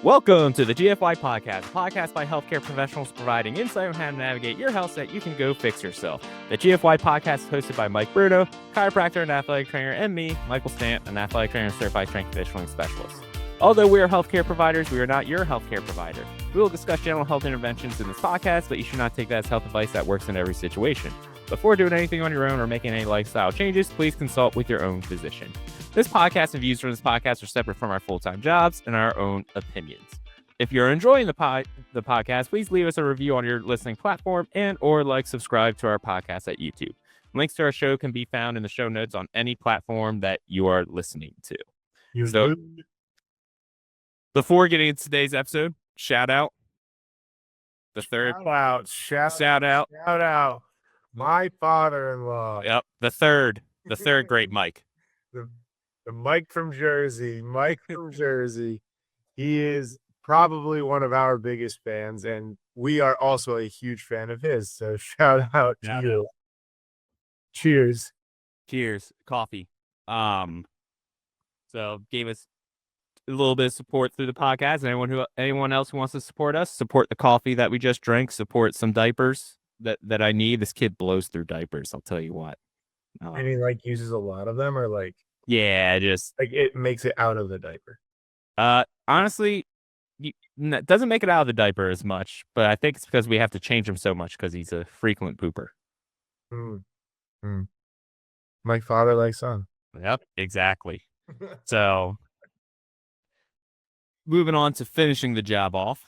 Welcome to the GFY Podcast, a podcast by healthcare professionals providing insight on how to navigate your health so that you can go fix yourself. The GFY Podcast is hosted by Mike Bruno, chiropractor and athletic trainer, and me, Michael Stant, an athletic trainer and certified strength and conditioning specialist. Although we are healthcare providers, we are not your healthcare provider. We will discuss general health interventions in this podcast, but you should not take that as health advice that works in every situation. Before doing anything on your own or making any lifestyle changes, please consult with your own physician. This podcast and views from this podcast are separate from our full-time jobs and our own opinions. If you're enjoying the podcast, please leave us a review on your listening platform and or subscribe to our podcast at YouTube. Links to our show can be found in the show notes on any platform that you are listening to. Before getting into today's episode, shout out. My father-in-law. Yep, the third great Mike. The Mike from Jersey. He is probably one of our biggest fans, and we are also a huge fan of his. So shout out to you. Cheers. Coffee. So gave us a little bit of support through the podcast. Anyone else who wants to support us, support the coffee that we just drank, support some diapers that I need. This kid blows through diapers, I'll tell you what. And he uses a lot of them, or yeah, just it makes it out of the diaper. Honestly, it doesn't make it out of the diaper as much, but I think it's because we have to change him so much because he's a frequent pooper. Like father, like son. Yep, exactly. So moving on to finishing the job off.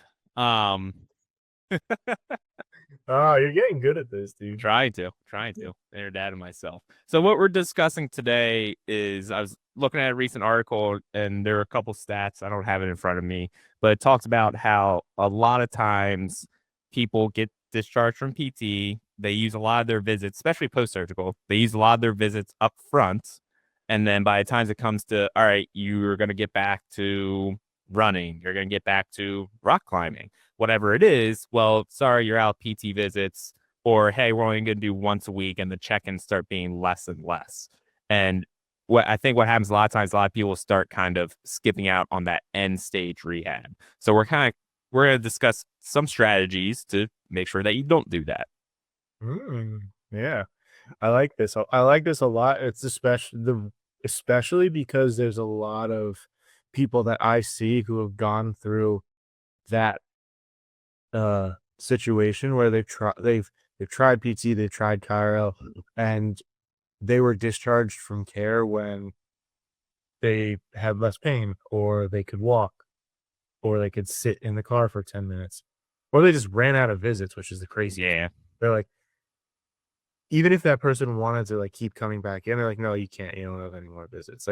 Oh, you're getting good at this, dude. Trying to. Inner dad and myself. So what we're discussing today is, I was looking at a recent article and there are a couple stats. I don't have it in front of me, but it talks about how a lot of times people get discharged from PT. They use a lot of their visits, especially post-surgical. They use a lot of their visits up front. And then by the time it comes to, all right, you're going to get back to running, you're going to get back to rock climbing, whatever it is, well, sorry, you're out PT visits, or hey, we're only going to do once a week, and the check-ins start being less and less. And what happens a lot of times, a lot of people start kind of skipping out on that end stage rehab. So we're going to discuss some strategies to make sure that you don't do that. Yeah, I like this. I like this a lot. It's especially because there's a lot of people that I see who have gone through that situation where they've tried PT, they've tried chiro, and they were discharged from care when they had less pain, or they could walk, or they could sit in the car for 10 minutes, or they just ran out of visits, which is the crazy. Yeah. They're like, even if that person wanted to keep coming back in, they're like, no, you can't, you don't have any more visits.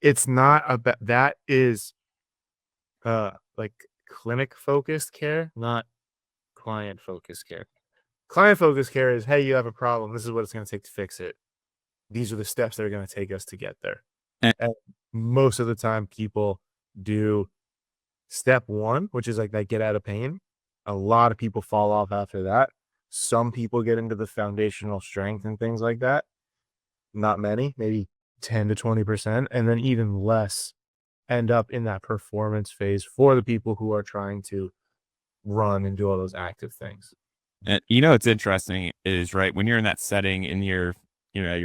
It's not about that, is clinic focused care, not client focused care. Client focused care is, hey, you have a problem, this is what it's going to take to fix it, these are the steps that are going to take us to get there. And most of the time people do step one, which is that get out of pain. A lot of people fall off after that. Some people get into the foundational strength and things like that. Not many, maybe 10 to 20%, and then even less end up in that performance phase for the people who are trying to run and do all those active things. And what's interesting is, right, when you're in that setting in your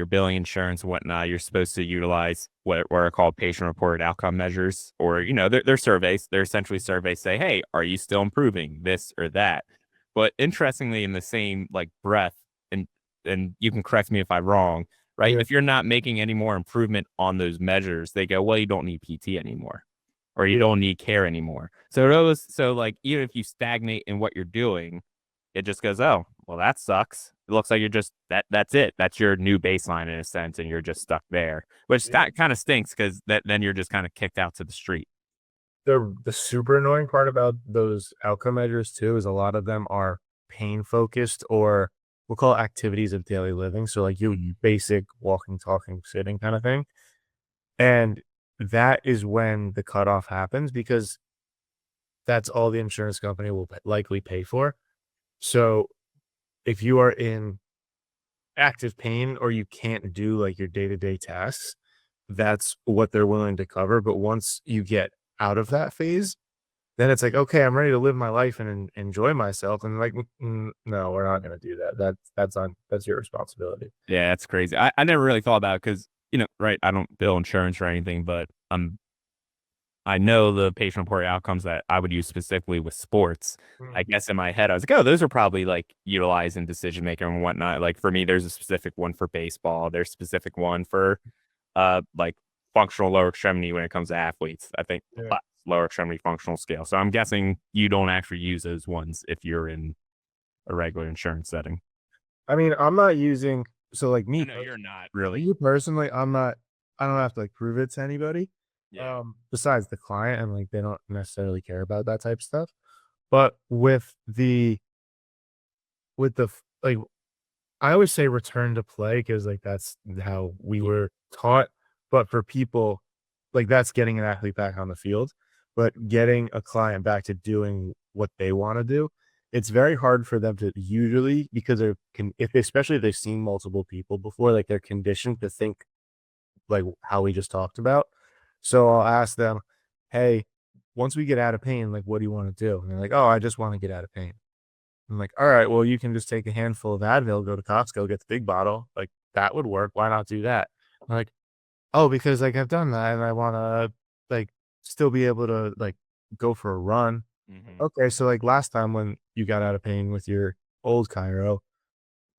billing insurance and whatnot, you're supposed to utilize what are called patient-reported outcome measures, or they're surveys. They're essentially surveys say, hey, are you still improving this or that? But interestingly, in the same breath, and you can correct me if I'm wrong, right? Yeah. If you're not making any more improvement on those measures, they go, well, you don't need PT anymore, or you don't need care anymore. So even if you stagnate in what you're doing, it just goes, oh, well, that sucks. It looks like you're just that's it. That's your new baseline in a sense, and you're just stuck there, which that kind of stinks, because then you're just kind of kicked out to the street. The super annoying part about those outcome measures too is a lot of them are pain focused, or we'll call activities of daily living. So your basic walking, talking, sitting kind of thing. And that is when the cutoff happens, because that's all the insurance company will likely pay for. So if you are in active pain, or you can't do your day-to-day tasks, that's what they're willing to cover. But once you get out of that phase, then it's like, okay, I'm ready to live my life and enjoy myself. And like, no, we're not going to do that. That's your responsibility. Yeah, that's crazy. I never really thought about it because, right, I don't bill insurance or anything, but I know the patient-reported outcomes that I would use specifically with sports. I guess in my head, I was like, oh, those are probably like utilized in decision making and whatnot. Like for me, there's a specific one for baseball. There's a specific one for like functional lower extremity when it comes to athletes. I think Yeah. lower extremity functional scale. So I'm guessing you don't actually use those ones if you're in a regular insurance setting. I mean, I'm not using, so like I me, know you're not really. me personally, I don't have to like prove it to anybody. Yeah. Besides the client, and like they don't necessarily care about that type of stuff. But like, I always say return to play because like that's how we were taught. But for people, like that's getting an athlete back on the field, but getting a client back to doing what they want to do, it's very hard for them to usually because especially if they've seen multiple people before, like they're conditioned to think like how we just talked about. So I'll ask them, hey, once we get out of pain, like what do you want to do? And they're like, oh, I just want to get out of pain. I'm like, all right, well, you can just take a handful of Advil, go to Costco, get the big bottle. Like that would work. Why not do that? I'm like, oh, because like I've done that and I want to like still be able to like go for a run. Hmm. Okay, so like last time when you got out of pain with your old Cairo,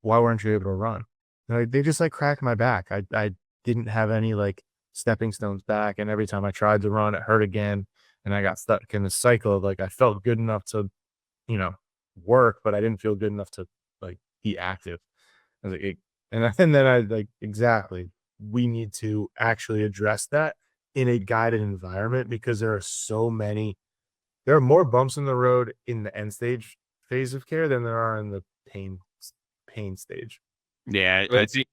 why weren't you able to run? Like they just like cracked my back. I didn't have any like stepping stones back, and every time I tried to run, it hurt again, and I got stuck in the cycle of like I felt good enough to you know, work, but I didn't feel good enough to like be active. I was like, and then I like exactly. We need to actually address that in a guided environment because there are more bumps in the road in the end stage phase of care than there are in the pain stage. Yeah, I It's think.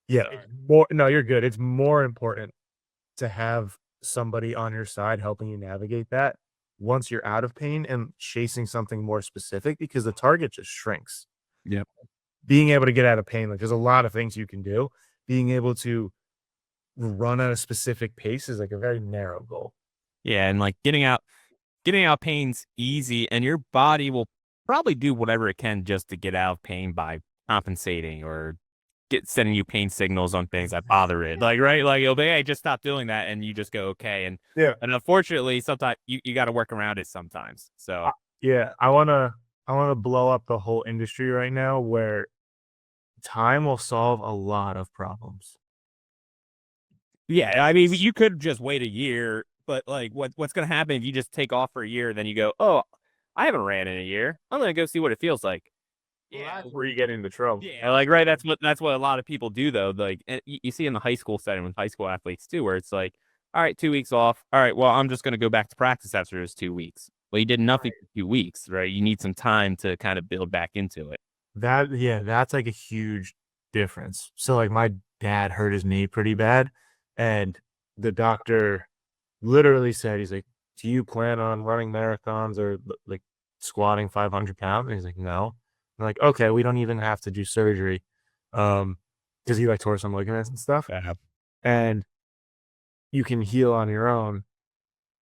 yeah, Sorry. it's more no, you're good. It's more important to have somebody on your side helping you navigate that once you're out of pain and chasing something more specific because the target just shrinks. Yep. Being able to get out of pain, like there's a lot of things you can do. Being able to run at a specific pace is like a very narrow goal. Yeah, and like getting out pain's easy, and your body will probably do whatever it can just to get out of pain by compensating or sending you pain signals on things that bother it. Like, right? Like you'll be, hey, just stop doing that, and you just go okay. Yeah. And unfortunately, sometimes you got to work around it sometimes. So Yeah. I wanna blow up the whole industry right now where time will solve a lot of problems. yeah, I mean, you could just wait a year, but like, what's gonna happen if you just take off for a year, then you go, oh, I haven't ran in a year. I'm gonna go see what it feels like. Well, Yeah. that's where you get into trouble. Yeah, like right. That's what a lot of people do though. Like you see in the high school setting with high school athletes too, where it's like, all right, 2 weeks off. All right, well, I'm just gonna go back to practice after those 2 weeks. Well, you did nothing for 2 weeks, right? You need some time to kind of build back into it. That's like a huge difference. So like my dad hurt his knee pretty bad and the doctor literally said, he's like, "Do you plan on running marathons or like squatting 500 pounds?" And he's like, "No." I'm like, "Okay, we don't even have to do surgery." Because he like tore some ligaments and stuff. Yeah. And you can heal on your own.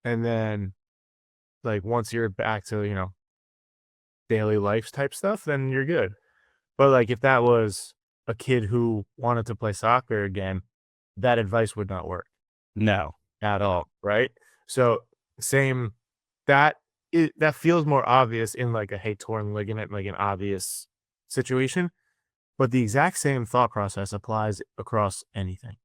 And then like once you're back to, daily life type stuff, then you're good. But, like, if that was a kid who wanted to play soccer again, that advice would not work No. at all, right? So, same that feels more obvious in, like, a, "Hey, torn ligament," like, an obvious situation, but the exact same thought process applies across anything.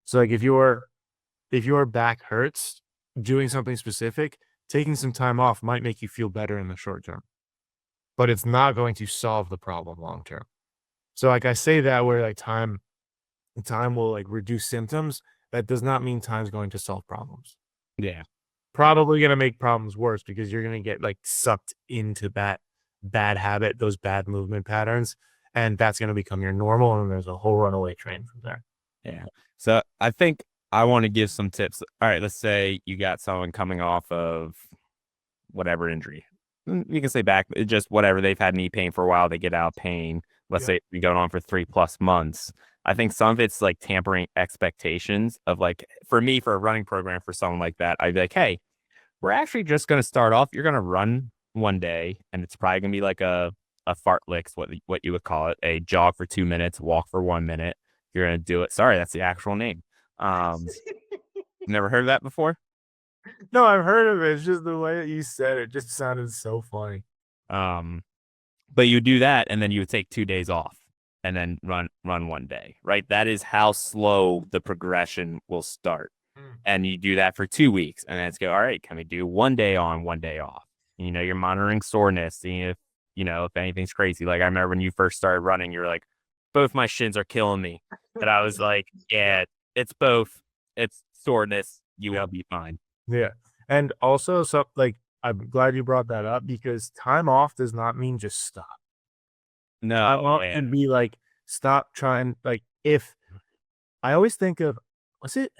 So, like, if your back hurts, doing something specific, taking some time off might make you feel better in the short term, but it's not going to solve the problem long term. So, like, I say that where, like, time will, like, reduce symptoms, that does not mean time's going to solve problems. Yeah. Probably gonna make problems worse because you're gonna get, like, sucked into that bad habit, those bad movement patterns, and that's gonna become your normal, and there's a whole runaway train from there. Yeah. So I think I want to give some tips. All right, let's say you got someone coming off of whatever injury. You can say back, just whatever. They've had knee pain for a while. They get out of pain. Let's Yeah. say it's been going on for 3+ months. I think some of it's like tampering expectations of like, for me, for a running program, for someone like that, I'd be like, hey, we're actually just going to start off. You're going to run one day, and it's probably going to be like a fartlek, what you would call it, a jog for 2 minutes, walk for 1 minute. You're going to do it. Sorry, that's the actual name. Never heard of that before. No, I've heard of it. It's just the way that you said it just sounded so funny. But you do that, and then you would take 2 days off, and then run one day. Right. That is how slow the progression will start. And you do that for 2 weeks, and then it's go, all right, can we do 1 day on, 1 day off? You're monitoring soreness, seeing if anything's crazy. Like I remember when you first started running, you're like, both my shins are killing me. And I was like, yeah, it's both. It's soreness. You will be fine. Yeah. And also, so like, I'm glad you brought that up because time off does not mean just stop. No, Time off can be like, stop trying. Like, if I always think of, it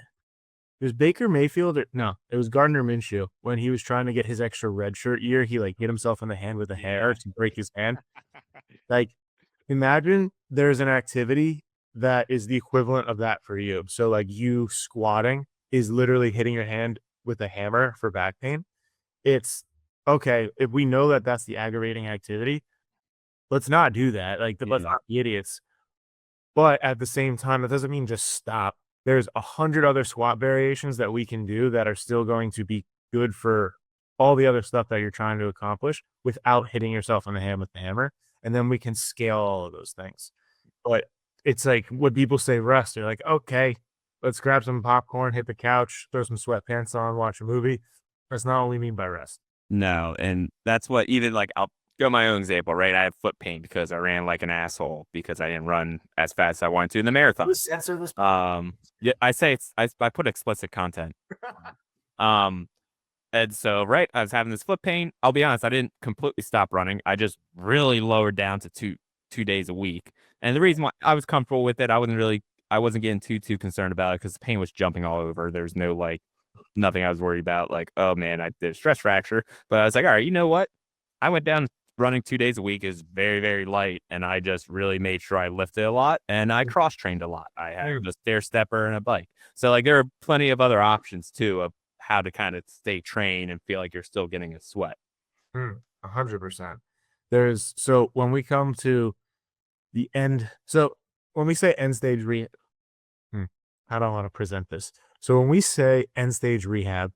was Baker Mayfield or no, it was Gardner Minshew when he was trying to get his extra redshirt year. He like hit himself in the hand with a hair to break his hand. Like, imagine there's an activity that is the equivalent of that for you. So, like, you squatting is literally hitting your hand with a hammer for back pain. It's okay if we know that that's the aggravating activity. Let's not do that. Like, let's not be idiots. But at the same time, that doesn't mean just stop. There's 100 other squat variations that we can do that are still going to be good for all the other stuff that you're trying to accomplish without hitting yourself in the hand with the hammer. And then we can scale all of those things. But it's like when people say rest, they're like, okay, let's grab some popcorn, hit the couch, throw some sweatpants on, watch a movie. That's not what we mean by rest. No, and that's what even like I'll go my own example, right? I have foot pain because I ran like an asshole because I didn't run as fast as I wanted to in the marathon. Censor this. Yeah, I say I put explicit content. And so right, I was having this foot pain. I'll be honest, I didn't completely stop running. I just really lowered down to two days a week. And the reason why I was comfortable with it, I wasn't getting too concerned about it because the pain was jumping all over. There's no like nothing I was worried about, like, oh man, I did a stress fracture. But I was like, all right, you know what? I went down running 2 days a week is very, very light. And I just really made sure I lifted a lot and I cross trained a lot. I had a stair stepper and a bike. So like there are plenty of other options too of how to kind of stay trained and feel like you're still getting a sweat. 100%. So when we come to the end, so when we say end stage rehab, how do I want to present this? So when we say end stage rehab,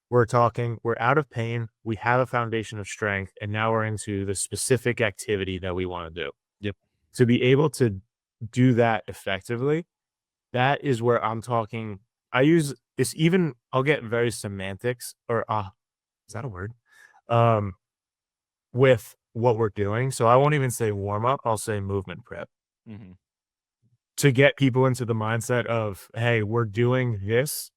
we're out of pain, we have a foundation of strength, and now we're into the specific activity that we want to do. Yep. To be able to do that effectively, that is where I'm talking. I use this even, I'll get very semantics or, is that a word? With what we're doing. So I won't even say warm up, I'll say movement prep. To get people into the mindset of, hey, we're doing this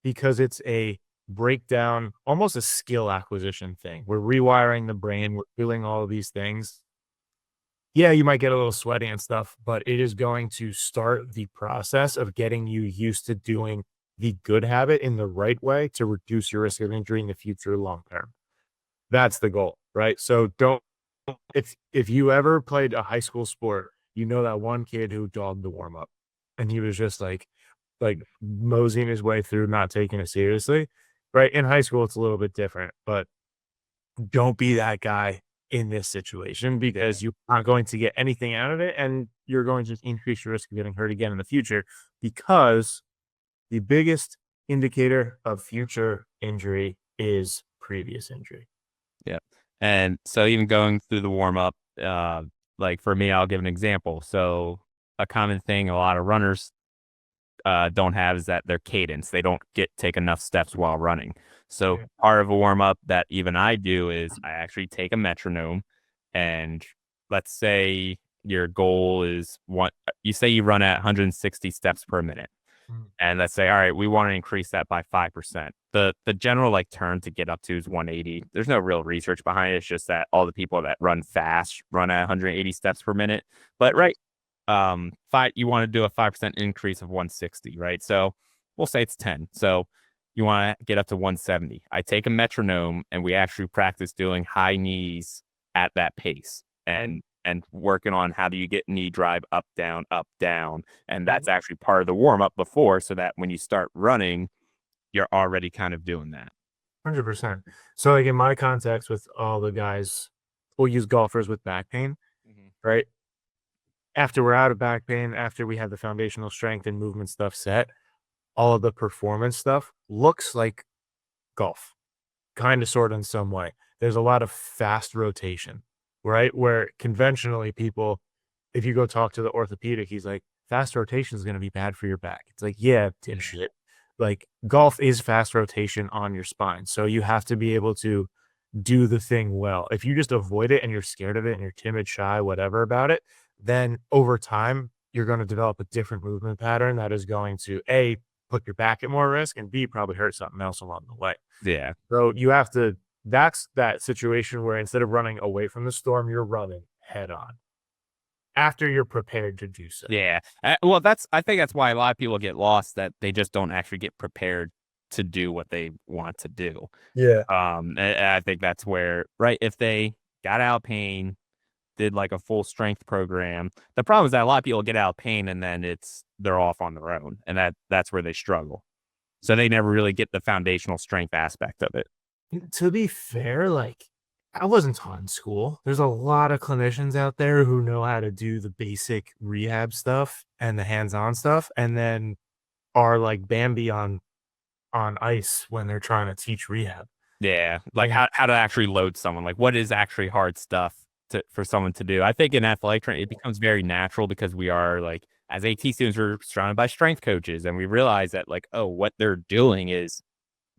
because it's a breakdown, almost a skill acquisition thing. We're rewiring the brain, we're doing all of these things. Yeah, you might get a little sweaty and stuff, but it is going to start the process of getting you used to doing the good habit in the right way to reduce your risk of injury in the future long term. That's the goal, right? So if you ever played a high school sport, you know that one kid who dogged the warm up and he was just like moseying his way through, not taking it seriously, right? In high school, it's a little bit different, but don't be that guy in this situation because you're not going to get anything out of it and you're going to increase your risk of getting hurt again in the future because the biggest indicator of future injury is previous injury. Yeah. And so even going through the warm up, like for me, I'll give an example. So a common thing a lot of runners don't have is that their cadence. They don't take enough steps while running. So part of a warm up that even I do is I actually take a metronome, and let's say your goal is you say you run at 160 steps per minute. And let's say, all right, we want to increase that by 5%. The general like turn to get up to is 180. There's no real research behind it. It's just that all the people that run fast run at 180 steps per minute. But right, you want to do a 5% increase of 160, right? So we'll say it's 10. So you want to get up to 170. I take a metronome and we actually practice doing high knees at that pace and working on how do you get knee drive up, down, up, down. And that's actually part of the warm up before, so that when you start running, you're already kind of doing that. 100%. So, like in my context with all the guys, we'll use golfers with back pain, Mhm. right? After we're out of back pain, after we have the foundational strength and movement stuff set, all of the performance stuff looks like golf, kind of, sort of, in some way. There's a lot of fast rotation, right? Where conventionally people, if you go talk to the orthopedic, he's like, fast rotation is going to be bad for your back. It's like, yeah, dipshit. Like golf is fast rotation on your spine. So you have to be able to do the thing well. If you just avoid it and you're scared of it and you're timid, shy, whatever about it, then over time, you're going to develop a different movement pattern that is going to A, put your back at more risk, and B, probably hurt something else along the way. Yeah. So you have to, that's that situation where instead of running away from the storm, you're running head on after you're prepared to do so. Yeah. Well, I think that's why a lot of people get lost, that they just don't actually get prepared to do what they want to do. Yeah. And I think that's where, right, if they got out of pain, did like a full strength program. The problem is that a lot of people get out of pain and then they're off on their own, and that's where they struggle. So they never really get the foundational strength aspect of it. To be fair, like I wasn't taught in school. There's a lot of clinicians out there who know how to do the basic rehab stuff and the hands-on stuff, and then are like Bambi on ice when they're trying to teach rehab. Yeah, like And how to actually load someone, like what is actually hard stuff for someone to do. I think in athletic training, it becomes very natural because we are like, as AT students, we're surrounded by strength coaches, and we realize that like, oh, what they're doing is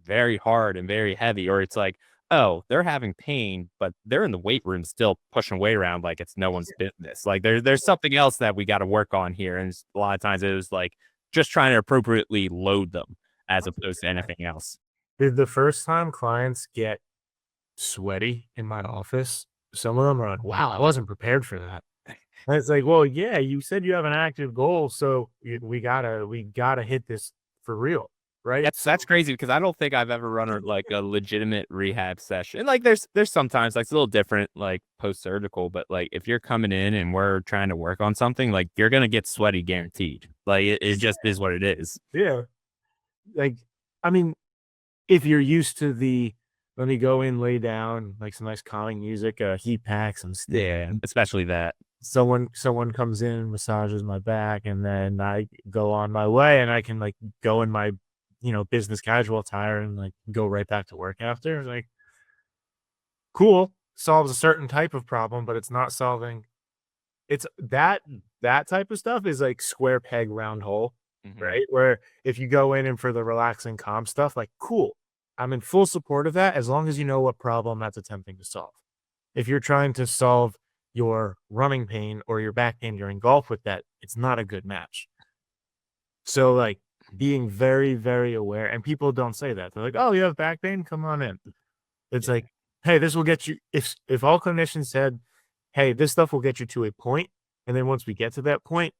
very hard and very heavy, or it's like, oh, they're having pain, but they're in the weight room still pushing weight around like it's no one's business. Like there's something else that we got to work on here, and a lot of times it was like just trying to appropriately load them as opposed to anything else. the first time clients get sweaty in my office, some of them are like, "Wow, I wasn't prepared for that." And it's like, "Well, yeah, you said you have an active goal, so we gotta hit this for real, right?" That's So crazy because I don't think I've ever run like a legitimate rehab session. Like there's sometimes like it's a little different like post surgical, but like if you're coming in and we're trying to work on something, like you're gonna get sweaty guaranteed. Like it just is what it is. yeah, like, I mean, if you're used to the, "Let me go in, lay down, like some nice calming music, heat pack, some stick." Yeah, especially that. Someone comes in, massages my back, and then I go on my way, and I can, like, go in my, business casual attire and, like, go right back to work after, like, cool, solves a certain type of problem, but it's not solving, it's that type of stuff is like square peg, round hole, Hmm. right? Where if you go in and for the relaxing, calm stuff, like, cool, I'm in full support of that as long as you know what problem that's attempting to solve. If you're trying to solve your running pain or your back pain during golf with that, it's not a good match. So, like, being very, very aware, and people don't say that. They're like, "Oh, you have back pain? Come on in." It's Yeah. like, "Hey, this will get you," if all clinicians said, "Hey, this stuff will get you to a point, and then once we get to that point,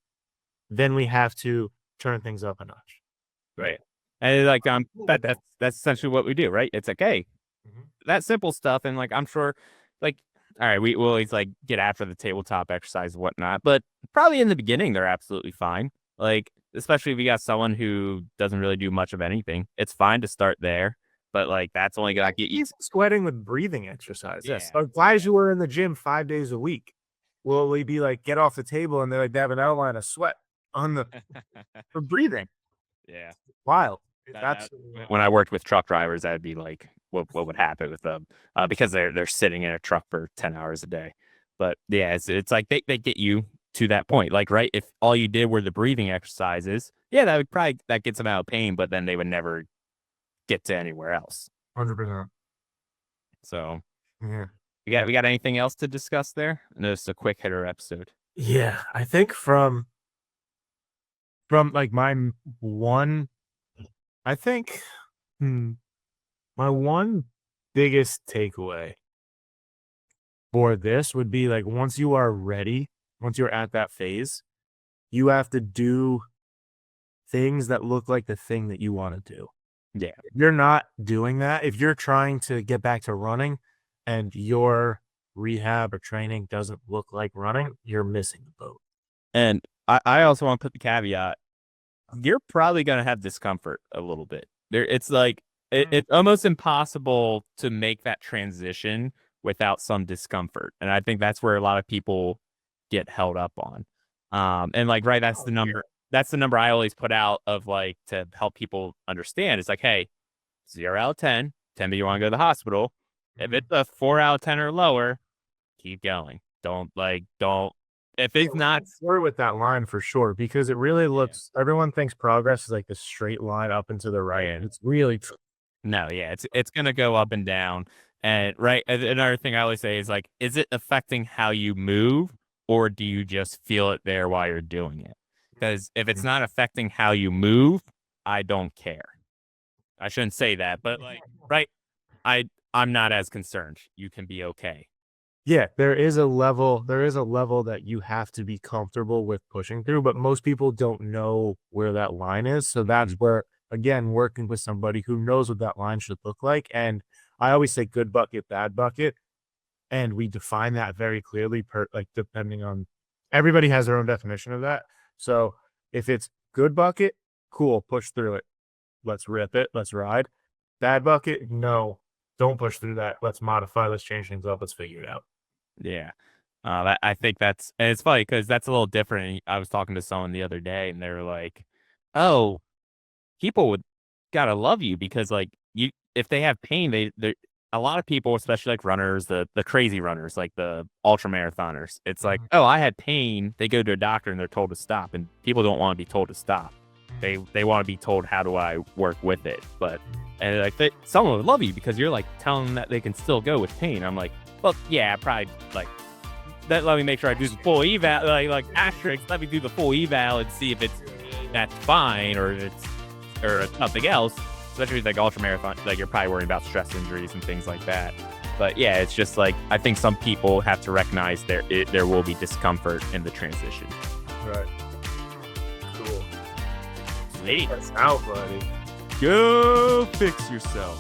then we have to turn things up a notch." Right. And like Cool with that's essentially what we do, right? It's like, hey, Mhm. that simple stuff, and like I'm sure, like, all right, we will always like get after the tabletop exercise and whatnot, but probably in the beginning they're absolutely fine. Like, especially if you got someone who doesn't really do much of anything, it's fine to start there. But like that's only gonna get you. Even sweating with breathing exercises. Yeah. Or guys who are in the gym 5 days a week, will we be like, "Get off the table," and they're like, they have an outline of sweat on the for breathing. Yeah. Wild. It's That absolutely wild. when I worked with truck drivers, that'd be like what would happen with them, because they're sitting in a truck for 10 hours a day. But yeah, it's like they get you to that point, like right. If all you did were the breathing exercises, yeah, that gets them out of pain, but then they would never get to anywhere else. 100%. So Yeah. we got anything else to discuss there? No, it's a quick hitter episode. Yeah, I think from, like, my m one I think, hmm, my one biggest takeaway for this would be, like, once you are ready, once you're at that phase, you have to do things that look like the thing that you wanna do. Yeah, If you're not doing that, if you're trying to get back to running and your rehab or training doesn't look like running, you're missing the boat. and I also want to put the caveat: you're probably gonna have discomfort a little bit. There, it's like it's almost impossible to make that transition without some discomfort. And I think that's where a lot of people get held up on. And like, right, that's the number. That's the number I always put out of like to help people understand. It's like, hey, 0 out of 10, 10 me you want to go to the hospital. If it's a 4 out of 10 or lower, keep going. Don't if it's not We're with that line for sure, because it really looks, everyone thinks progress is like this straight line up and to the right. And it's really no, yeah, it's gonna go up and down. And right, another thing I always say is like, is it affecting how you move, or do you just feel it there while you're doing it? Because if it's not affecting how you move, I don't care. I shouldn't say that, but like, right, I'm not as concerned. You can be okay. Yeah, there is a level that you have to be comfortable with pushing through, but most people don't know where that line is. So that's where, again, working with somebody who knows what that line should look like. And I always say good bucket, bad bucket. And we define that very clearly like depending on, everybody has their own definition of that. So if it's good bucket, cool, push through it. Let's rip it. Let's ride. Bad bucket, no, don't push through that. Let's modify. Let's change things up. Let's figure it out. Yeah. I think that's, and it's funny because that's a little different. I was talking to someone the other day and they were like, oh, people would gotta love you because like if they have pain, they a lot of people, especially like runners, the crazy runners, like the ultra marathoners, it's like, oh, I had pain. They go to a doctor and they're told to stop, and people don't want to be told to stop. They want to be told, how do I work with it? But and like someone would love you because you're like telling them that they can still go with pain. I'm like, well, yeah, probably like that. Let me make sure I do the full eval, like asterisk. Let me do the full eval and see if that's fine or if it's something else. Especially with like ultra marathon, like you're probably worrying about stress injuries and things like that. But yeah, it's just like, I think some people have to recognize there will be discomfort in the transition. Right. Cool. Sweet. That's out, buddy. Go fix yourself.